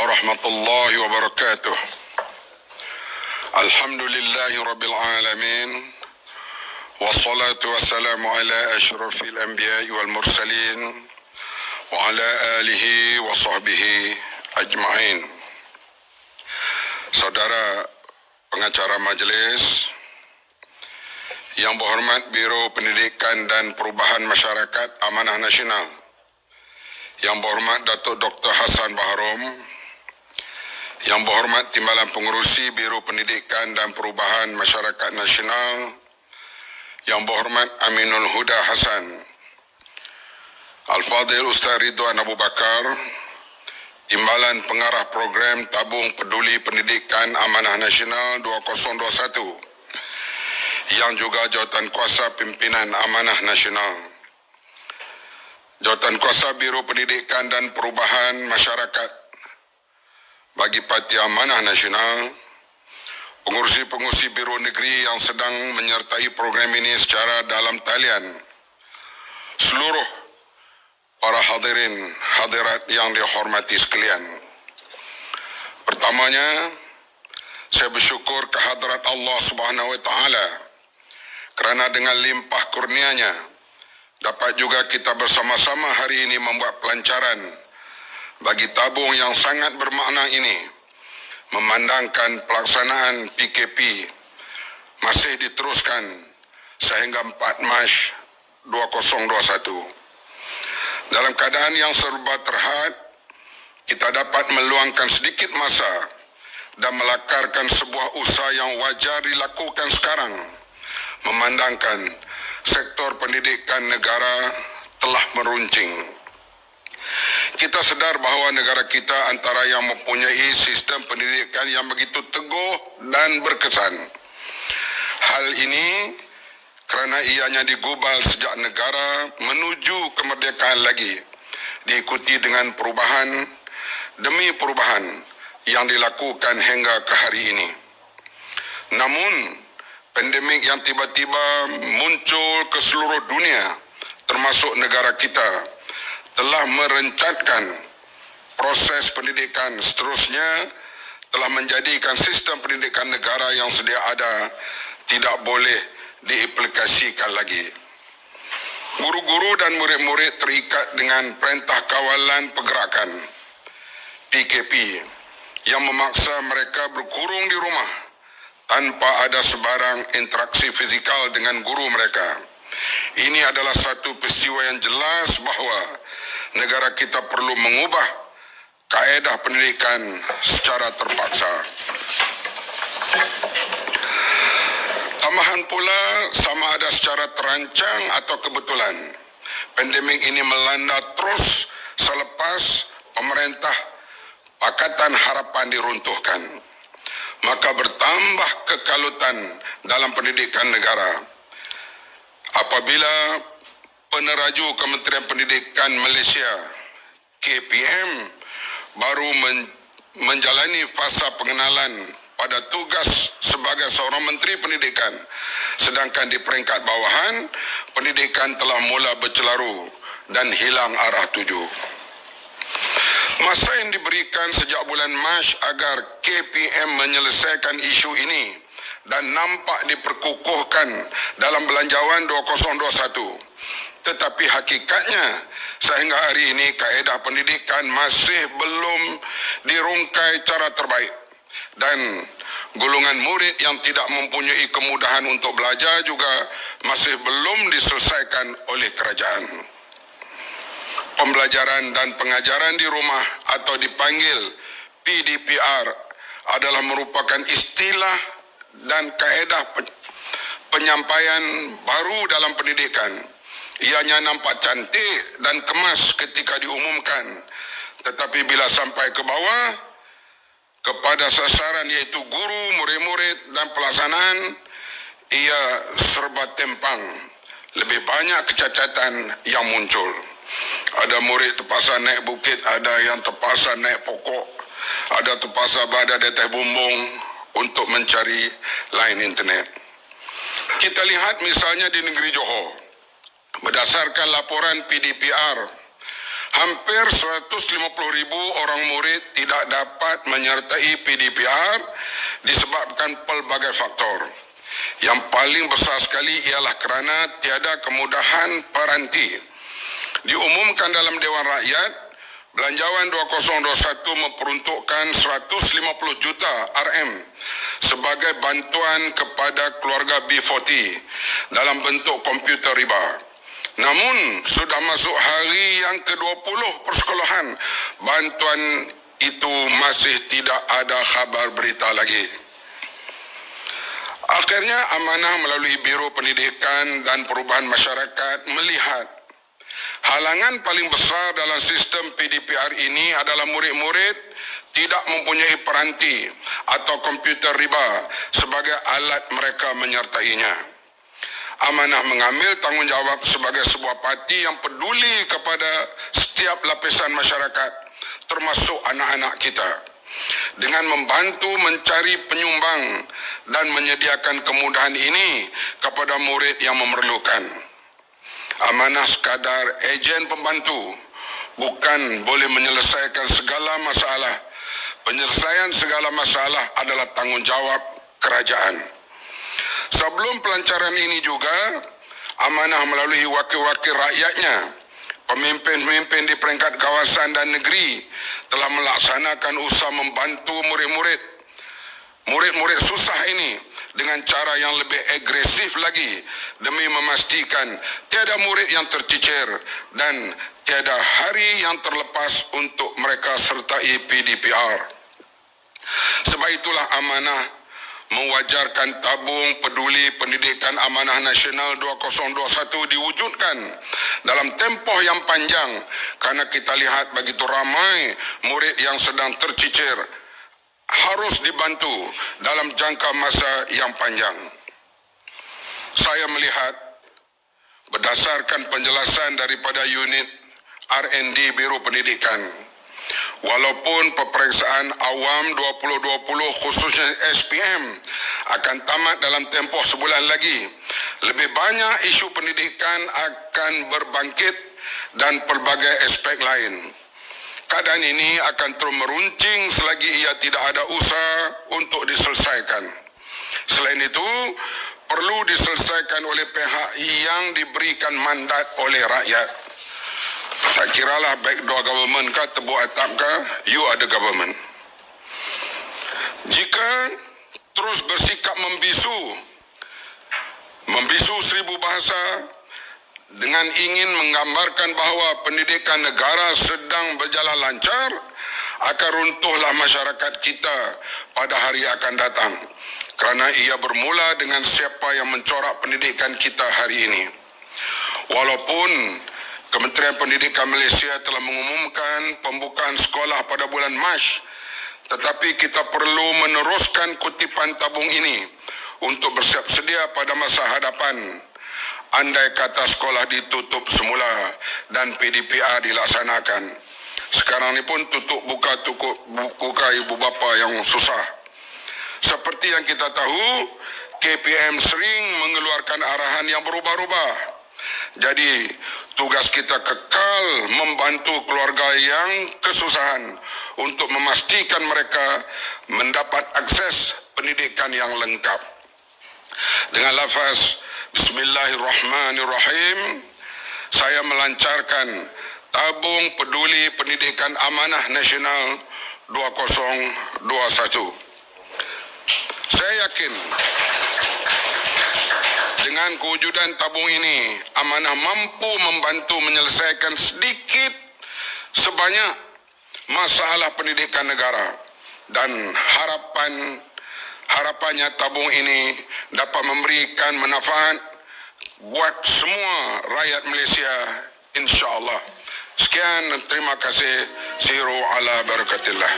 ورحمة الله وبركاته. الحمد لله رب العالمين والصلاة والسلام على أشرف الأنبياء والمرسلين وعلى آله وصحبه أجمعين. Saudara pengacara majelis yang berhormat Biro Pendidikan dan Perubahan Masyarakat Amanah Nasional, yang berhormat Datuk Dr. Hassan Baharom, yang berhormat Timbalan Pengurusi Biro Pendidikan dan Perubahan Masyarakat Nasional, yang berhormat Aminul Huda Hassan, Al-Fadhil Ustaz Ridwan Abu Bakar, Timbalan Pengarah Program Tabung Peduli Pendidikan Amanah Nasional 2021, yang juga Jawatan Kuasa Pimpinan Amanah Nasional, Jawatan Kuasa Biro Pendidikan dan Perubahan Masyarakat bagi Parti Amanah Nasional, pengurusi-pengurusi Biro Negeri yang sedang menyertai program ini secara dalam talian, seluruh para hadirin hadirat yang dihormati sekalian. Pertamanya, saya bersyukur kehadrat Allah Subhanahu Wa Taala kerana dengan limpah kurnianya dapat juga kita bersama-sama hari ini membuat pelancaran bagi tabung yang sangat bermakna ini, memandangkan pelaksanaan PKP masih diteruskan sehingga 4 Mac 2021. Dalam keadaan yang serba terhad, kita dapat meluangkan sedikit masa dan melakarkan sebuah usaha yang wajar dilakukan sekarang, memandangkan sektor pendidikan negara telah meruncing. Kita sedar bahawa negara kita antara yang mempunyai sistem pendidikan yang begitu teguh dan berkesan. Hal ini kerana ianya digubal sejak negara menuju kemerdekaan lagi, diikuti dengan perubahan demi perubahan yang dilakukan hingga ke hari ini. Namun, pandemik yang tiba-tiba muncul ke seluruh dunia, termasuk negara kita, telah merencatkan proses pendidikan seterusnya, telah menjadikan sistem pendidikan negara yang sedia ada tidak boleh diaplikasikan lagi. Guru-guru dan murid-murid terikat dengan Perintah Kawalan Pergerakan PKP yang memaksa mereka berkurung di rumah tanpa ada sebarang interaksi fizikal dengan guru mereka. Ini adalah satu peristiwa yang jelas bahawa negara kita perlu mengubah kaedah pendidikan secara terpaksa. Tambahan pula, sama ada secara terancang atau kebetulan, pandemik ini melanda terus selepas pemerintah Pakatan Harapan diruntuhkan. Maka bertambah kekalutan dalam pendidikan negara apabila peneraju Kementerian Pendidikan Malaysia KPM baru menjalani fasa pengenalan pada tugas sebagai seorang Menteri Pendidikan, sedangkan di peringkat bawahan pendidikan telah mula bercelaru dan hilang arah tuju. Masa yang diberikan sejak bulan Mac agar KPM menyelesaikan isu ini dan nampak diperkukuhkan dalam Belanjawan 2021. Tetapi hakikatnya sehingga hari ini kaedah pendidikan masih belum dirungkai cara terbaik dan golongan murid yang tidak mempunyai kemudahan untuk belajar juga masih belum diselesaikan oleh kerajaan. Pembelajaran dan pengajaran di rumah atau dipanggil PDPR adalah merupakan istilah dan kaedah penyampaian baru dalam pendidikan. Ianya nampak cantik dan kemas ketika diumumkan, tetapi bila sampai ke bawah kepada sasaran iaitu guru, murid-murid dan pelaksanaan, ia serba tempang. Lebih banyak kecacatan yang muncul. Ada murid terpaksa naik bukit, ada yang terpaksa naik pokok, ada terpaksa berada di atas bumbung untuk mencari line internet. Kita lihat misalnya di negeri Johor, berdasarkan laporan PDPR, hampir 150,000 orang murid tidak dapat menyertai PDPR disebabkan pelbagai faktor. Yang paling besar sekali ialah kerana tiada kemudahan peranti. Diumumkan dalam Dewan Rakyat, Belanjawan 2021 memperuntukkan 150 juta RM sebagai bantuan kepada keluarga B40 dalam bentuk komputer riba. Namun, sudah masuk hari yang ke-20 persekolahan, bantuan itu masih tidak ada khabar berita lagi. Akhirnya, amanah melalui Biro Pendidikan dan Perubahan Masyarakat melihat halangan paling besar dalam sistem PDPR ini adalah murid-murid tidak mempunyai peranti atau komputer riba sebagai alat mereka menyertainya. Amanah mengambil tanggungjawab sebagai sebuah parti yang peduli kepada setiap lapisan masyarakat, termasuk anak-anak kita, dengan membantu mencari penyumbang dan menyediakan kemudahan ini kepada murid yang memerlukan. Amanah sekadar ejen pembantu, bukan boleh menyelesaikan segala masalah. Penyelesaian segala masalah adalah tanggungjawab kerajaan. Sebelum pelancaran ini juga, amanah melalui wakil-wakil rakyatnya, pemimpin-pemimpin di peringkat kawasan dan negeri telah melaksanakan usaha membantu murid-murid susah ini dengan cara yang lebih agresif lagi demi memastikan tiada murid yang tercicir dan tiada hari yang terlepas untuk mereka sertai PDPR. Sebab itulah amanah mewajarkan tabung peduli pendidikan amanah nasional 2021 diwujudkan dalam tempoh yang panjang kerana kita lihat begitu ramai murid yang sedang tercicir harus dibantu dalam jangka masa yang panjang. Saya melihat berdasarkan penjelasan daripada unit R&D Biro Pendidikan, walaupun peperiksaan awam 2020 khususnya SPM akan tamat dalam tempoh sebulan lagi, lebih banyak isu pendidikan akan berbangkit dan pelbagai aspek lain. Keadaan ini akan terus meruncing selagi ia tidak ada usaha untuk diselesaikan. Selain itu, perlu diselesaikan oleh pihak yang diberikan mandat oleh rakyat. Tak kiralah backdoor government kah, tebuk atap kah, you are the government. Jika terus bersikap membisu seribu bahasa dengan ingin menggambarkan bahawa pendidikan negara sedang berjalan lancar, akan runtuhlah masyarakat kita pada hari akan datang. Kerana ia bermula dengan siapa yang mencorak pendidikan kita hari ini. Walaupun Kementerian Pendidikan Malaysia telah mengumumkan pembukaan sekolah pada bulan Mac, tetapi kita perlu meneruskan kutipan tabung ini untuk bersiap sedia pada masa hadapan. Andai kata sekolah ditutup semula dan PDPR dilaksanakan. Sekarang ni pun tutup buka ibu bapa yang susah. Seperti yang kita tahu, KPM sering mengeluarkan arahan yang berubah-ubah. Jadi, tugas kita kekal membantu keluarga yang kesusahan untuk memastikan mereka mendapat akses pendidikan yang lengkap. Dengan lafaz Bismillahirrahmanirrahim, saya melancarkan tabung peduli pendidikan amanah nasional 2021. Saya yakin dengan kewujudan tabung ini, amanah mampu membantu menyelesaikan sedikit sebanyak masalah pendidikan negara, dan harapannya tabung ini dapat memberikan manfaat buat semua rakyat Malaysia, insya-Allah. Sekian, terima kasih. Siru ala barakatillah.